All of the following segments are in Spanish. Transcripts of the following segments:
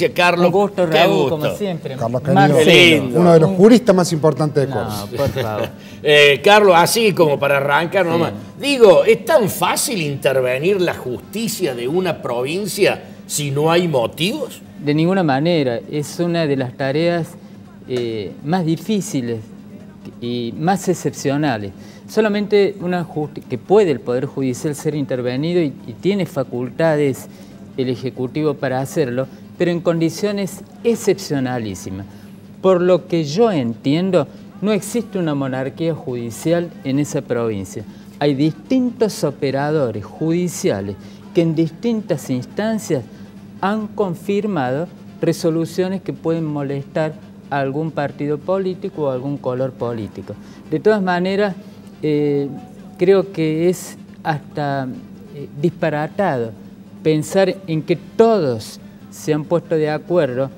Carlos, un gusto, qué Raúl, gusto. como siempre. Carlos querido, uno de los juristas más importantes de Córdoba. No, por favor. Carlos, así como para arrancar Sí. nomás. Digo, ¿es tan fácil intervenir la justicia de una provincia si no hay motivos? De ninguna manera. Es una de las tareas más difíciles y más excepcionales. Solamente que puede el Poder Judicial ser intervenido y tiene facultades el Ejecutivo para hacerlo, pero en condiciones excepcionalísimas. Por lo que yo entiendo, no existe una monarquía judicial en esa provincia. Hay distintos operadores judiciales que en distintas instancias han confirmado resoluciones que pueden molestar a algún partido político o a algún color político. De todas maneras, creo que es hasta disparatado pensar en que todos se han puesto de acuerdo,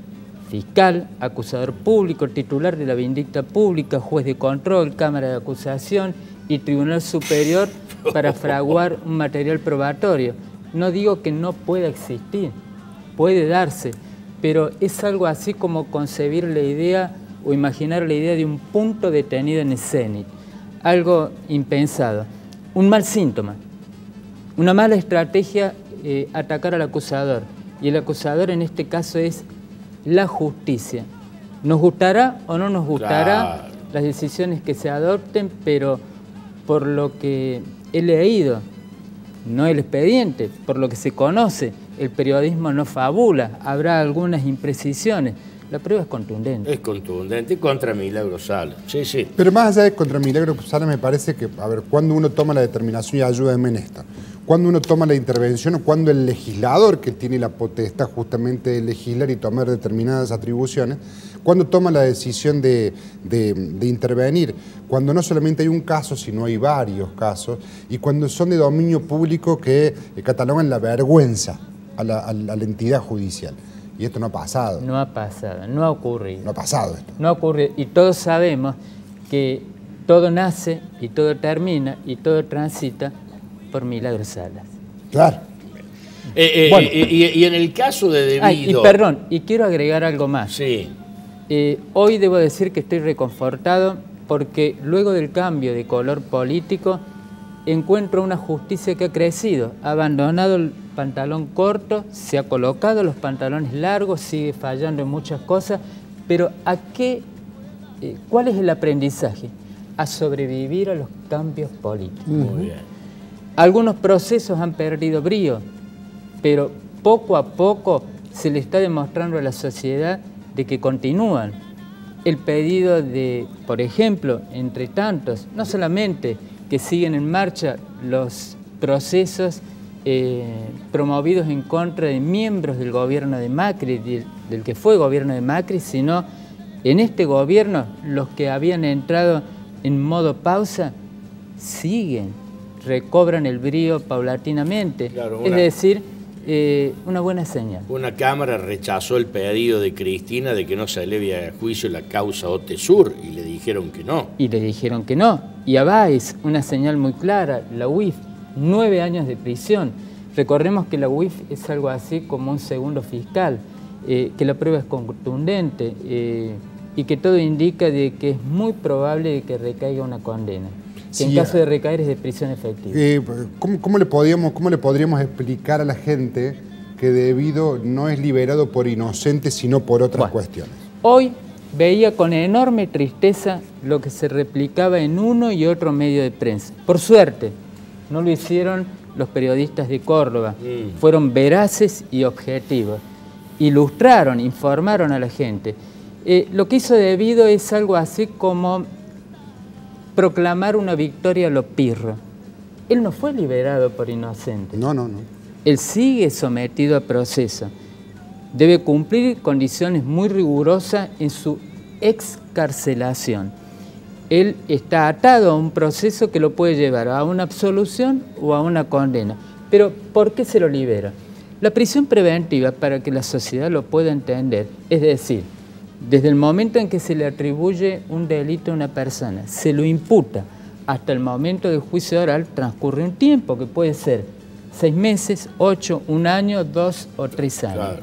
fiscal, acusador público, titular de la vindicta pública, juez de control, cámara de acusación y tribunal superior para fraguar un material probatorio. No digo que no pueda existir, puede darse, pero es algo así como concebir la idea o imaginar la idea de un punto detenido en el cenit, algo impensado, un mal síntoma, una mala estrategia atacar al acusador, y el acusador en este caso es la justicia. Nos gustará o no nos gustará las decisiones que se adopten, pero por lo que he leído, no el expediente, por lo que se conoce, el periodismo no fabula, habrá algunas imprecisiones. La prueba es contundente. Es contundente contra Milagro Sala. Sí, sí. Pero más allá de contra Milagro Sala, me parece que, a ver, cuando uno toma la determinación, y ayúdame en esta, cuando uno toma la intervención o cuando el legislador, que tiene la potestad justamente de legislar y tomar determinadas atribuciones, cuando toma la decisión de intervenir, cuando no solamente hay un caso, sino hay varios casos, y cuando son de dominio público que catalogan la vergüenza a la entidad judicial. Y esto no ha pasado. No ha pasado, no ha ocurrido. No ha pasado esto. No ha ocurrido. Y todos sabemos que todo nace y todo termina y todo transita por Milagro Salas. Claro. Bueno. Y en el caso de Debido... y perdón, y quiero agregar algo más. Sí. Hoy debo decir que estoy reconfortado porque luego del cambio de color político encuentro una justicia que ha crecido, ha abandonado el pantalón corto, se ha colocado los pantalones largos, sigue fallando en muchas cosas, pero ¿cuál es el aprendizaje? A sobrevivir a los cambios políticos. Muy bien. Algunos procesos han perdido brío, pero poco a poco se le está demostrando a la sociedad de que continúan. El pedido de, por ejemplo, entre tantos, no solamente que siguen en marcha los procesos promovidos en contra de miembros del gobierno de Macri, del que fue gobierno de Macri, sino en este gobierno los que habían entrado en modo pausa siguen, recobran el brío paulatinamente. Claro, es decir, una buena señal. Una Cámara rechazó el pedido de Cristina de que no se eleve a juicio la causa OTESUR y le dijeron que no. Y le dijeron que no. Y a Báez, una señal muy clara, la UIF, 9 años de prisión. Recordemos que la UIF es algo así como un segundo fiscal, que la prueba es contundente y que todo indica de que es muy probable de que recaiga una condena. Que en caso de recaer es de prisión efectiva. ¿Cómo le podríamos explicar a la gente que Debido no es liberado por inocente, sino por otras cuestiones? Hoy veía con enorme tristeza lo que se replicaba en uno y otro medio de prensa. Por suerte, no lo hicieron los periodistas de Córdoba. Fueron veraces y objetivos. Ilustraron, informaron a la gente. Lo que hizo Debido es algo así como proclamar una victoria a lo pirro. Él no fue liberado por inocente. No. Él sigue sometido a proceso. Debe cumplir condiciones muy rigurosas en su excarcelación. Él está atado a un proceso que lo puede llevar a una absolución o a una condena. Pero, ¿por qué se lo libera? La prisión preventiva, para que la sociedad lo pueda entender, es decir, desde el momento en que se le atribuye un delito a una persona, se lo imputa hasta el momento del juicio oral, transcurre un tiempo que puede ser 6 meses, 8, 1 año, 2 o 3 años. Claro.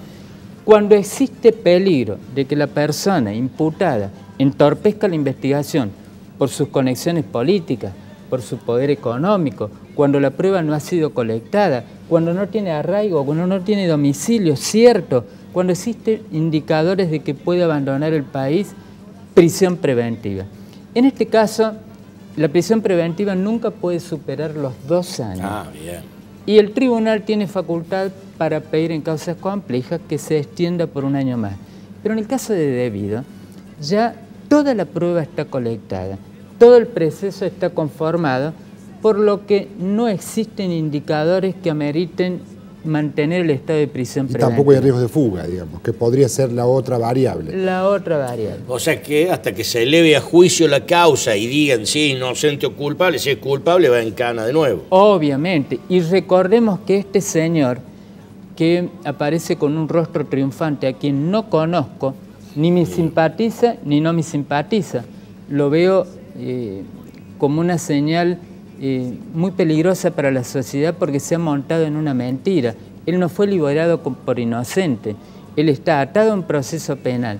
cuando existe peligro de que la persona imputada entorpezca la investigación por sus conexiones políticas, por su poder económico, cuando la prueba no ha sido colectada, cuando no tiene arraigo, cuando no tiene domicilio cierto, cuando existen indicadores de que puede abandonar el país, prisión preventiva. En este caso, la prisión preventiva nunca puede superar los 2 años. Ah, bien. Y el tribunal tiene facultad para pedir en causas complejas que se extienda por 1 año más. Pero en el caso de debido, ya toda la prueba está colectada, todo el proceso está conformado, por lo que no existen indicadores que ameriten mantener el estado de prisión Y preventiva. tampoco hay riesgo de fuga, digamos, que podría ser la otra variable. La otra variable. O sea que hasta que se eleve a juicio la causa y digan si es inocente o culpable, si es culpable va en cana de nuevo. Obviamente. Y recordemos que este señor, que aparece con un rostro triunfante, a quien no conozco, ni me simpatiza ni no me simpatiza. Lo veo como una señal muy peligrosa para la sociedad porque se ha montado en una mentira. Él no fue liberado por inocente, él está atado a un proceso penal.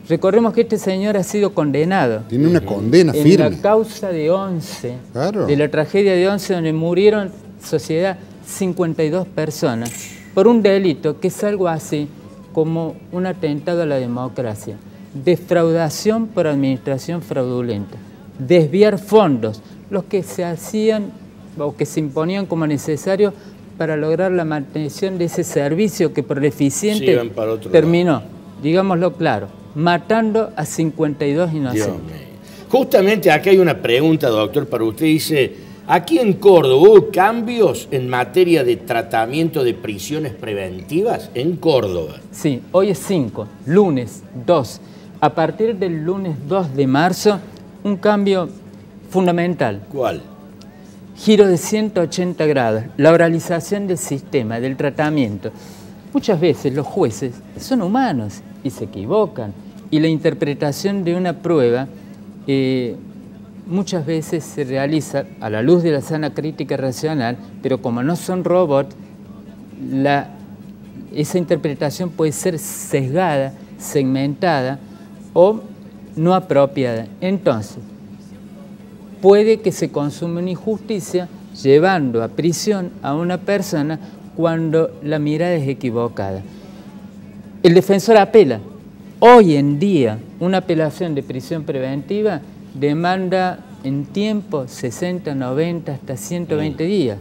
Recordemos que este señor ha sido condenado. Tiene una condena En firme. la causa de Once, Claro. de la tragedia de Once, donde murieron, sociedad, 52 personas, por un delito que es algo así como un atentado a la democracia. Defraudación por administración fraudulenta. Desviar fondos, los que se hacían o que se imponían como necesarios para lograr la mantención de ese servicio que por deficiente Sí, van para otro terminó, digámoslo claro, matando a 52 Dios inocentes. mío. Justamente acá hay una pregunta, doctor, para usted. Dice, aquí en Córdoba hubo cambios en materia de tratamiento de prisiones preventivas en Córdoba. Sí, hoy es 5, lunes 2. A partir del lunes 2 de marzo, un cambio fundamental. ¿Cuál? Giro de 180 grados, la oralización del sistema, del tratamiento. Muchas veces los jueces son humanos y se equivocan. Y la interpretación de una prueba muchas veces se realiza a la luz de la sana crítica racional, pero como no son robots, esa interpretación puede ser sesgada, segmentada o no apropiada. Entonces, puede que se consuma una injusticia llevando a prisión a una persona cuando la mirada es equivocada. El defensor apela. Hoy en día, una apelación de prisión preventiva demanda en tiempo 60, 90, hasta 120 días.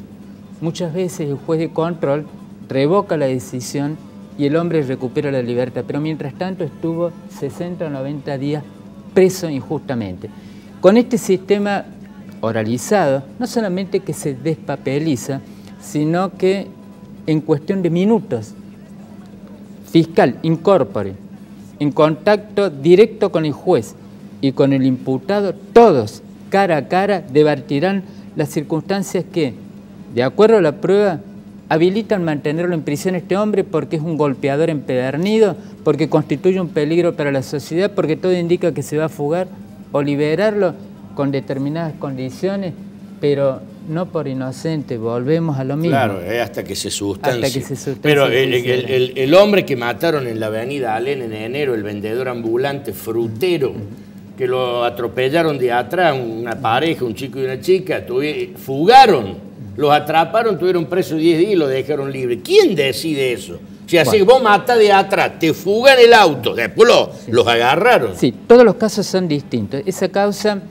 Muchas veces el juez de control revoca la decisión y el hombre recupera la libertad, pero mientras tanto estuvo 60 o 90 días preso injustamente. Con este sistema oralizado, no solamente que se despapeliza, sino que en cuestión de minutos, fiscal incorpore, en contacto directo con el juez y con el imputado, todos, cara a cara, debatirán las circunstancias que, de acuerdo a la prueba, habilitan mantenerlo en prisión este hombre porque es un golpeador empedernido, porque constituye un peligro para la sociedad, porque todo indica que se va a fugar, o liberarlo con determinadas condiciones, pero no por inocente, volvemos a lo mismo. Claro, hasta que se sustancie. Hasta que se sustancie. Pero el hombre que mataron en la avenida Alén en enero, el vendedor ambulante frutero, que lo atropellaron de atrás, una pareja, un chico y una chica, fugaron, los atraparon, tuvieron preso 10 días y lo dejaron libre. ¿Quién decide eso? Si así vos matás de atrás, te fugan el auto, después los agarraron. Sí, todos los casos son distintos. Esa causa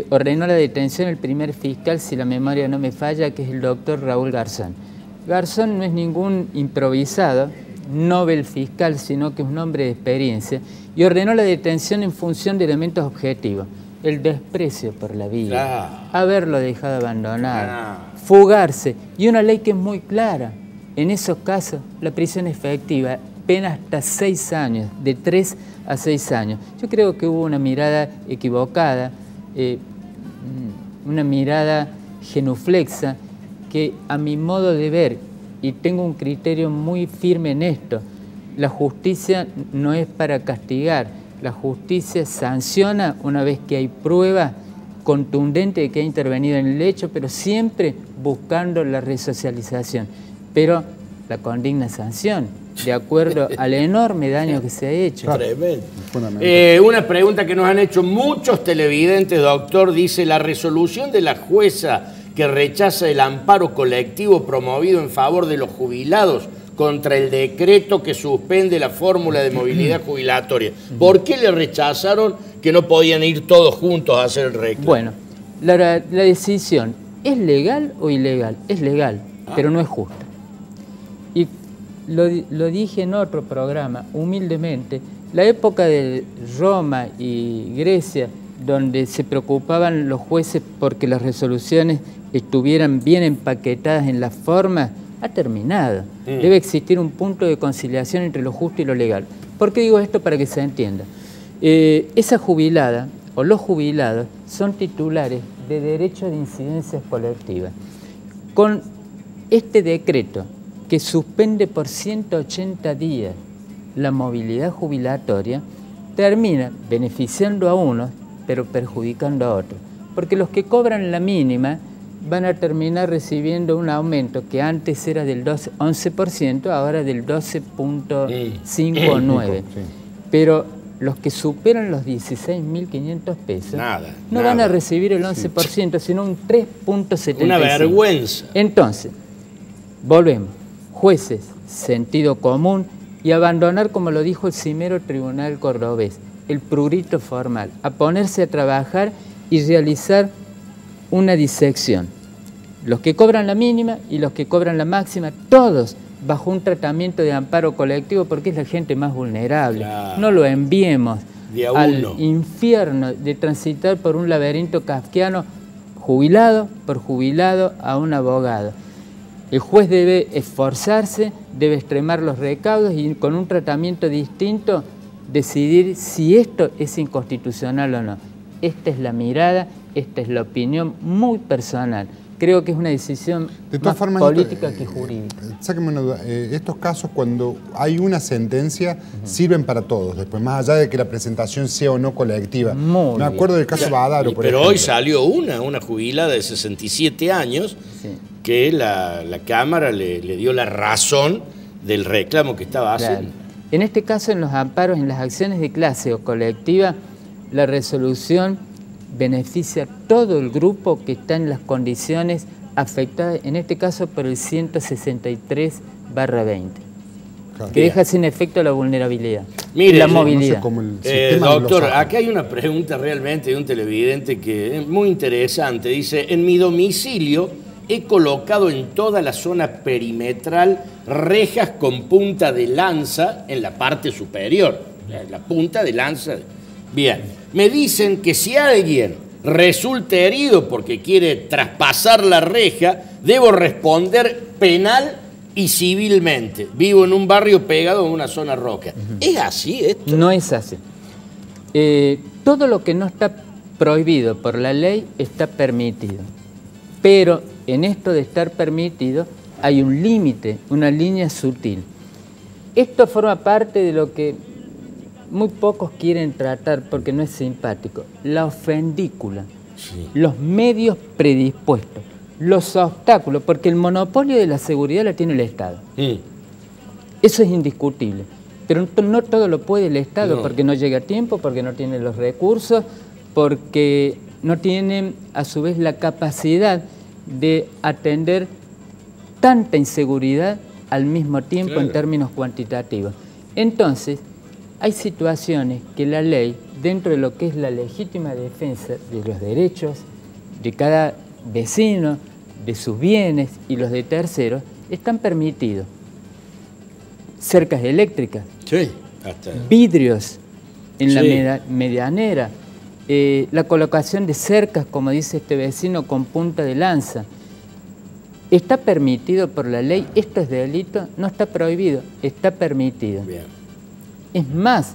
ordenó la detención el primer fiscal, si la memoria no me falla, que es el doctor Raúl Garzón. Garzón no es ningún improvisado, Nobel fiscal, sino que es un hombre de experiencia, y ordenó la detención en función de elementos objetivos. El desprecio por la vida, Claro. haberlo dejado abandonar, Claro. fugarse, y una ley que es muy clara. En esos casos, la prisión efectiva, pena hasta 6 años, de 3 a 6 años. Yo creo que hubo una mirada equivocada, una mirada genuflexa, que a mi modo de ver, y tengo un criterio muy firme en esto, la justicia no es para castigar, la justicia sanciona una vez que hay pruebas contundentes de que ha intervenido en el hecho, pero siempre buscando la resocialización. Pero la condigna sanción. de acuerdo al enorme daño que se ha hecho. Tremendo. Fundamental. Una pregunta que nos han hecho muchos televidentes, doctor, dice: la resolución de la jueza que rechaza el amparo colectivo promovido en favor de los jubilados contra el decreto que suspende la fórmula de movilidad jubilatoria. ¿Por qué le rechazaron que no podían ir todos juntos a hacer el reclamo? Bueno, la decisión, ¿es legal o ilegal? Es legal, pero no es justa. Y lo dije en otro programa, humildemente, la época de Roma y Grecia, donde se preocupaban los jueces porque las resoluciones estuvieran bien empaquetadas en la forma, ha terminado. Debe existir un punto de conciliación entre lo justo y lo legal. ¿Por qué digo esto? Para que se entienda. Esa jubilada o los jubilados son titulares de derecho de incidencias colectivas. Con este decreto que suspende por 180 días la movilidad jubilatoria, termina beneficiando a unos, pero perjudicando a otros. Porque los que cobran la mínima van a terminar recibiendo un aumento que antes era del 11%, ahora del 12.5 o 9%. Pero los que superan los 16.500 pesos no van a recibir el 11%, sino un 3.75%. Una vergüenza. Entonces, volvemos. Jueces, sentido común y abandonar, como lo dijo el cimero Tribunal Cordobés, el prurito formal, a ponerse a trabajar y realizar una disección. Los que cobran la mínima y los que cobran la máxima, todos bajo un tratamiento de amparo colectivo, porque es la gente más vulnerable. Claro. No lo enviemos al infierno de transitar por un laberinto kafkiano jubilado por jubilado a un abogado. El juez debe esforzarse, debe extremar los recaudos y con un tratamiento distinto decidir si esto es inconstitucional o no. Esta es la mirada, esta es la opinión muy personal. Creo que es una decisión más política que jurídica. Sáqueme una duda. Estos casos, cuando hay una sentencia, sirven para todos. Después, más allá de que la presentación sea o no colectiva. Me acuerdo del caso Badaro, por ejemplo. Pero hoy salió una jubilada de 67 años, que la Cámara le dio la razón del reclamo que estaba haciendo. En este caso, en los amparos, en las acciones de clase o colectiva, la resolución beneficia a todo el grupo que está en las condiciones afectadas, en este caso por el 163/20, que deja sin efecto la vulnerabilidad y la movilidad. Doctor, acá hay una pregunta realmente de un televidente que es muy interesante. Dice: en mi domicilio he colocado en toda la zona perimetral rejas con punta de lanza en la parte superior, la punta de lanza. Bien, me dicen que si alguien resulta herido porque quiere traspasar la reja, debo responder penal y civilmente. Vivo en un barrio pegado a una zona roca. ¿Es así esto? No es así. Todo lo que no está prohibido por la ley está permitido. Pero en esto de estar permitido hay un límite, una línea sutil. Esto forma parte de lo que muy pocos quieren tratar porque no es simpático. La ofendícula, los medios predispuestos, los obstáculos, porque el monopolio de la seguridad la tiene el Estado. Eso es indiscutible. Pero no todo lo puede el Estado, porque no llega a tiempo, porque no tiene los recursos, porque no tiene a su vez la capacidad de atender tanta inseguridad al mismo tiempo en términos cuantitativos. Entonces, hay situaciones que la ley, dentro de lo que es la legítima defensa de los derechos de cada vecino, de sus bienes y los de terceros, están permitidos. Cercas eléctricas, vidrios en la medianera, la colocación de cercas, como dice este vecino, con punta de lanza. ¿Está permitido por la ley? ¿Esto es delito? No está prohibido, está permitido. Bien. Es más,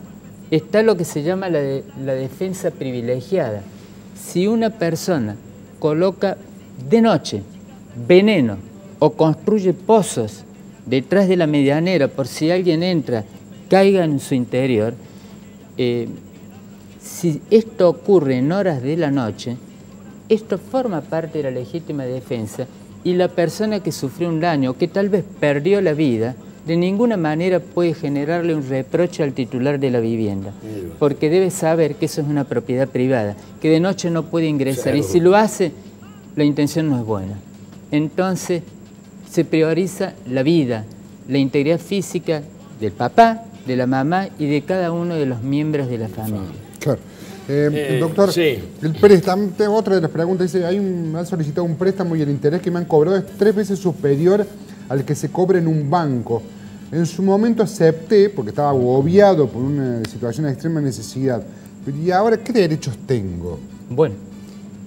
está lo que se llama la defensa privilegiada. Si una persona coloca de noche veneno o construye pozos detrás de la medianera por si alguien entra, caiga en su interior, si esto ocurre en horas de la noche, esto forma parte de la legítima defensa y la persona que sufrió un daño, que tal vez perdió la vida, de ninguna manera puede generarle un reproche al titular de la vivienda, porque debe saber que eso es una propiedad privada, que de noche no puede ingresar, y si lo hace, la intención no es buena. Entonces, se prioriza la vida, la integridad física del papá, de la mamá y de cada uno de los miembros de la familia. Claro. Doctor, sí. El préstamo, otra de las preguntas, dice, han solicitado un préstamo y el interés que me han cobrado es 3 veces superior al que se cobra en un banco. En su momento acepté, porque estaba agobiado por una situación de extrema necesidad. ¿Y ahora qué derechos tengo? Bueno,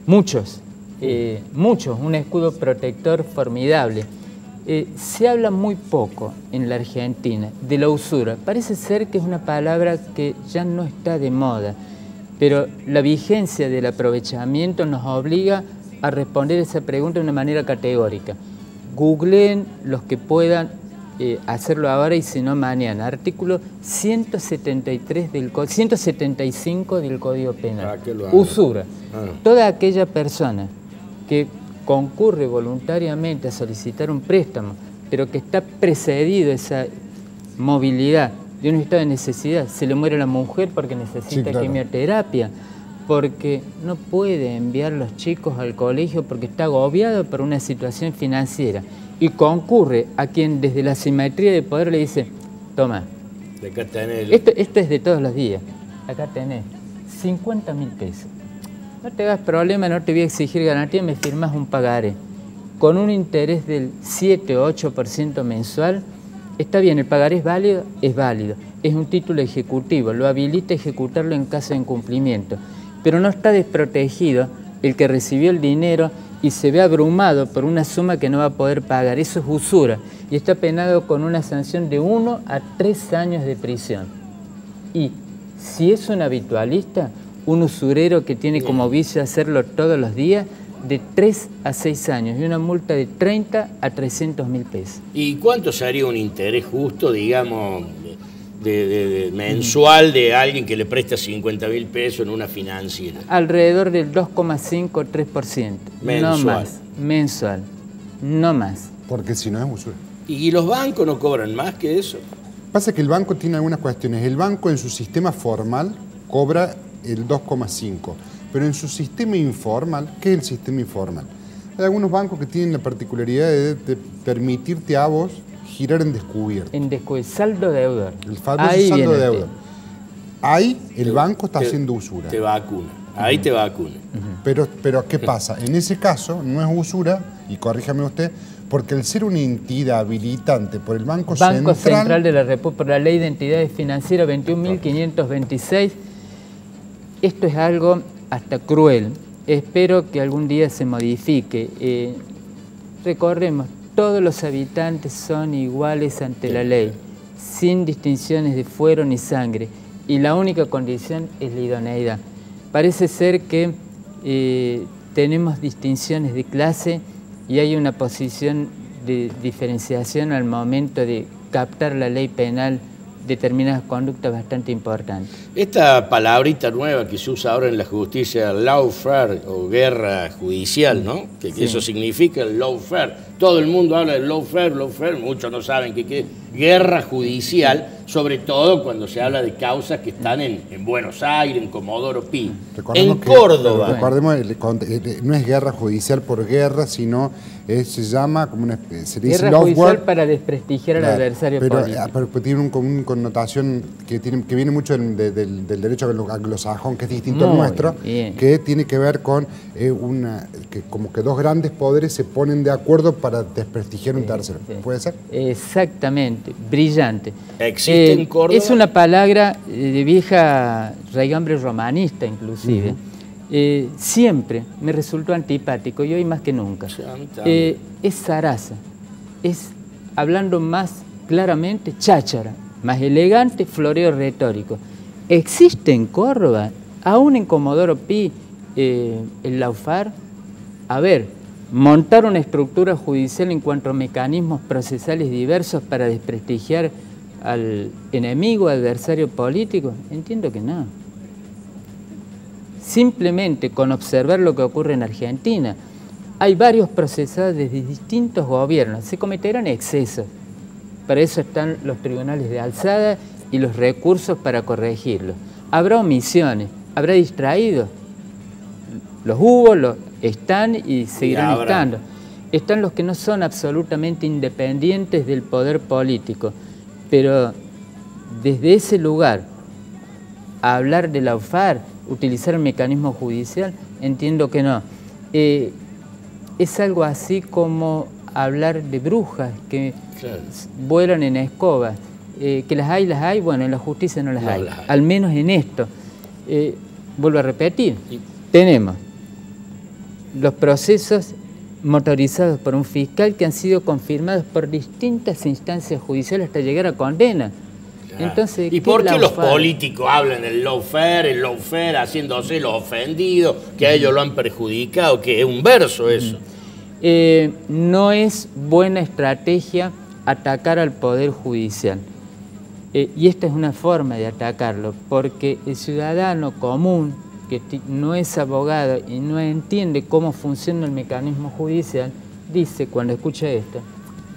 muchos, un escudo protector formidable. Se habla muy poco en la Argentina de la usura. Parece ser que es una palabra que ya no está de moda, pero la vigencia del aprovechamiento nos obliga a responder esa pregunta de una manera categórica. Googleen los que puedan hacerlo ahora y si no mañana. Artículo 175 del Código Penal. Usura. Toda aquella persona que concurre voluntariamente a solicitar un préstamo, pero que está precedido esa movilidad de un estado de necesidad, se le muere la mujer porque necesita quimioterapia, porque no puede enviar a los chicos al colegio porque está agobiado por una situación financiera, y concurre a quien desde la simetría de poder le dice, toma, acá tenés esto es de todos los días, acá tenés 50.000 pesos. No te hagas problema, no te voy a exigir garantía, me firmas un pagaré. Con un interés del 7 o 8% mensual, está bien, el pagaré es válido, es un título ejecutivo, lo habilita a ejecutarlo en caso de incumplimiento, pero no está desprotegido el que recibió el dinero y se ve abrumado por una suma que no va a poder pagar. Eso es usura y está penado con una sanción de 1 a 3 años de prisión. Y si es un habitualista, un usurero que tiene como vicio hacerlo todos los días, de 3 a 6 años y una multa de 30 a 300.000 pesos. ¿Y cuánto sería un interés justo, digamos, mensual de alguien que le presta 50.000 pesos en una financiera? Alrededor del 2,5-3%. Mensual. No más. Mensual. No más. Porque si no es usura. ¿Y los bancos no cobran más que eso? Pasa que el banco tiene algunas cuestiones. El banco en su sistema formal cobra el 2,5%. Pero en su sistema informal, ¿qué es el sistema informal? Hay algunos bancos que tienen la particularidad de permitirte a vos girar en descubierto. En descubierto, saldo deudor. El famoso saldo deudor. Ahí el banco está haciendo usura. Te vacuna. Ahí te vacuna. Pero ¿qué pasa? En ese caso no es usura, y corríjame usted, porque al ser una entidad habilitante por el Banco Central de la República, por la Ley de Entidades Financieras 21.526, esto es algo hasta cruel. Espero que algún día se modifique. Recordemos, todos los habitantes son iguales ante la ley, sin distinciones de fuero ni sangre, y la única condición es la idoneidad. Parece ser que tenemos distinciones de clase y hay una posición de diferenciación al momento de captar la ley penal determinadas conductas bastante importantes. Esta palabrita nueva que se usa ahora en la justicia, lawfare o guerra judicial, ¿no? Que eso significa el lawfare. Todo el mundo habla de lawfare, muchos no saben qué es guerra judicial, sobre todo cuando se habla de causas que están en Buenos Aires, en Comodoro Pi, en Córdoba. Recordemos, no es guerra judicial por guerra, sino se llama como una se dice guerra judicial para desprestigiar al adversario político. Pero tiene una connotación que viene mucho del derecho anglosajón, que es distinto al nuestro, que tiene que ver con que como que dos grandes poderes se ponen de acuerdo para desprestigiar un tercero. ¿Puede ser? Exactamente, brillante. ¿Existe en Córdoba? Es una palabra de vieja raigambre romanista, inclusive. Siempre me resultó antipático, y hoy más que nunca. Es zaraza, es, hablando más claramente, cháchara, más elegante, floreo retórico. ¿Existe en Córdoba, aún en Comodoro Pi, el lawfare? A ver, montar una estructura judicial en cuanto a mecanismos procesales diversos para desprestigiar al enemigo, adversario político, entiendo que no. Simplemente con observar lo que ocurre en Argentina, hay varios procesados desde distintos gobiernos, se cometerán excesos, Para eso están los tribunales de alzada y los recursos para corregirlo. Habrá omisiones, habrá distraídos. Los hubo, los están y seguirán estando. Están los que no son absolutamente independientes del poder político, pero desde ese lugar, a hablar de la UFAR, utilizar el mecanismo judicial, entiendo que no. Es algo así como hablar de brujas que vuelan en escobas. Que las hay, bueno, en la justicia no las hay. Al menos en esto. Vuelvo a repetir, tenemos los procesos motorizados por un fiscal que han sido confirmados por distintas instancias judiciales hasta llegar a condena. Entonces, ¿y por qué los políticos hablan del lawfare, haciéndose los ofendidos, que a ellos lo han perjudicado? Que es un verso eso. No es buena estrategia atacar al Poder Judicial. Y esta es una forma de atacarlo, porque el ciudadano común, que no es abogado y no entiende cómo funciona el mecanismo judicial, dice cuando escucha esto: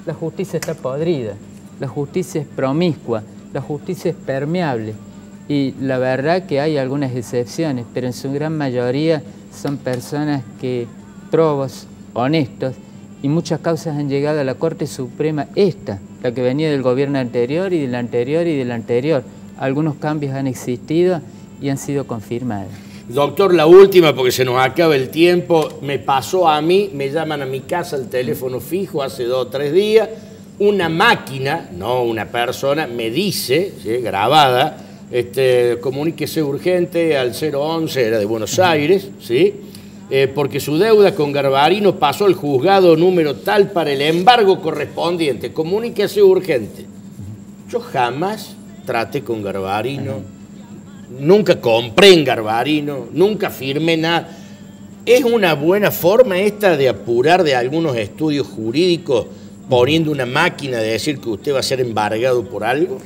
la justicia está podrida, la justicia es promiscua, la justicia es permeable. Y la verdad que hay algunas excepciones, pero en su gran mayoría son personas que, probos, honestos, y muchas causas han llegado a la Corte Suprema, la que venía del gobierno anterior y del anterior y del anterior. Algunos cambios han existido y han sido confirmados. Doctor, la última, porque se nos acaba el tiempo. Me pasó a mí, me llaman a mi casa al teléfono fijo hace 2 o 3 días, una máquina, no una persona, me dice, ¿sí?, grabada, comuníquese urgente al 011, era de Buenos Aires, ¿sí?, porque su deuda con Garbarino pasó al juzgado número tal para el embargo correspondiente, comuníquese urgente. Yo jamás traté con Garbarino, nunca compré en Garbarino, nunca firmé nada. ¿Es una buena forma esta de apurar de algunos estudios jurídicos poniendo una máquina de decir que usted va a ser embargado por algo?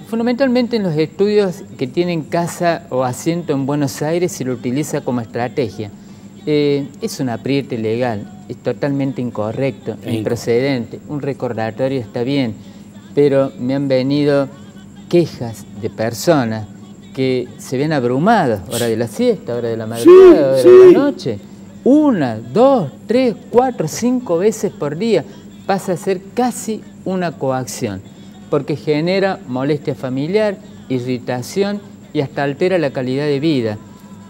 Fundamentalmente en los estudios que tienen casa o asiento en Buenos Aires se lo utiliza como estrategia. Es un apriete legal, es totalmente incorrecto, improcedente. Un recordatorio está bien, pero me han venido quejas de personas que se ven abrumadas, hora de la siesta, hora de la madrugada, hora de la noche. 1, 2, 3, 4, 5 veces por día. Pasa a ser casi una coacción, porque genera molestia familiar, irritación y hasta altera la calidad de vida.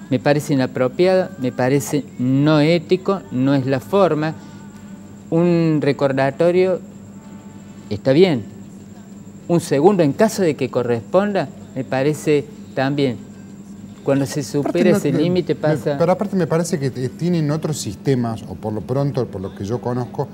Me parece inapropiado, me parece no ético, no es la forma. Un recordatorio está bien. Un segundo, en caso de que corresponda, me parece también. Cuando se supera ese límite pasa... Pero aparte me parece que tienen otros sistemas, o por lo pronto, por lo que yo conozco,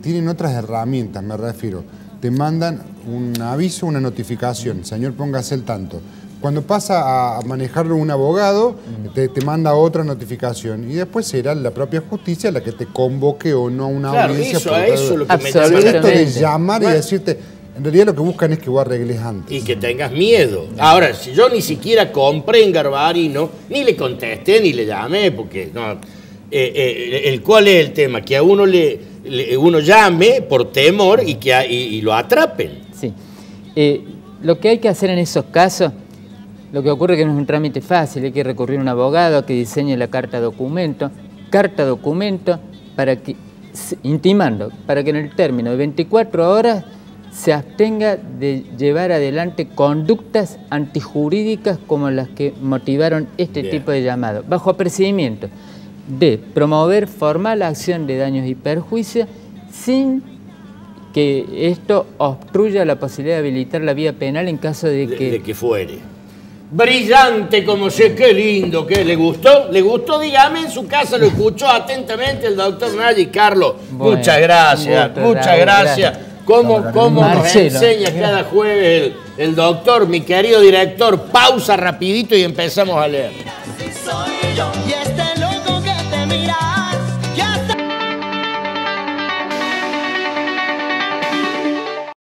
tienen otras herramientas, me refiero. Te mandan un aviso, una notificación, señor, póngase el tanto. Cuando pasa a manejarlo un abogado, te manda otra notificación y después será la propia justicia la que te convoque o no a una audiencia. Eso lo que me esto de llamar y decirte, en realidad lo que buscan es que vos arregles antes. Y que tengas miedo. Ahora, si yo ni siquiera compré en Garbarino, ni le contesté, ni le llamé, porque no, ¿cuál es el tema? Que a uno uno llame por temor y lo atrapen. Sí. Lo que hay que hacer en esos casos, lo que ocurre es que no es un trámite fácil, hay que recurrir a un abogado que diseñe la carta documento para que, intimando, para que en el término de 24 horas se abstenga de llevar adelante conductas antijurídicas como las que motivaron este tipo de llamado, bajo apercibimiento de promover formal acción de daños y perjuicios sin que esto obstruya la posibilidad de habilitar la vía penal en caso de que fuere. Brillante como sé, qué lindo, ¿qué? ¿Le gustó? ¿Le gustó? Dígame, en su casa lo escuchó atentamente el doctor Nagy. Carlos, bueno, muchas gracias, muchas gracias. ¿Cómo nos enseña cada jueves el doctor, mi querido director? Pausa rapidito y empezamos a leer.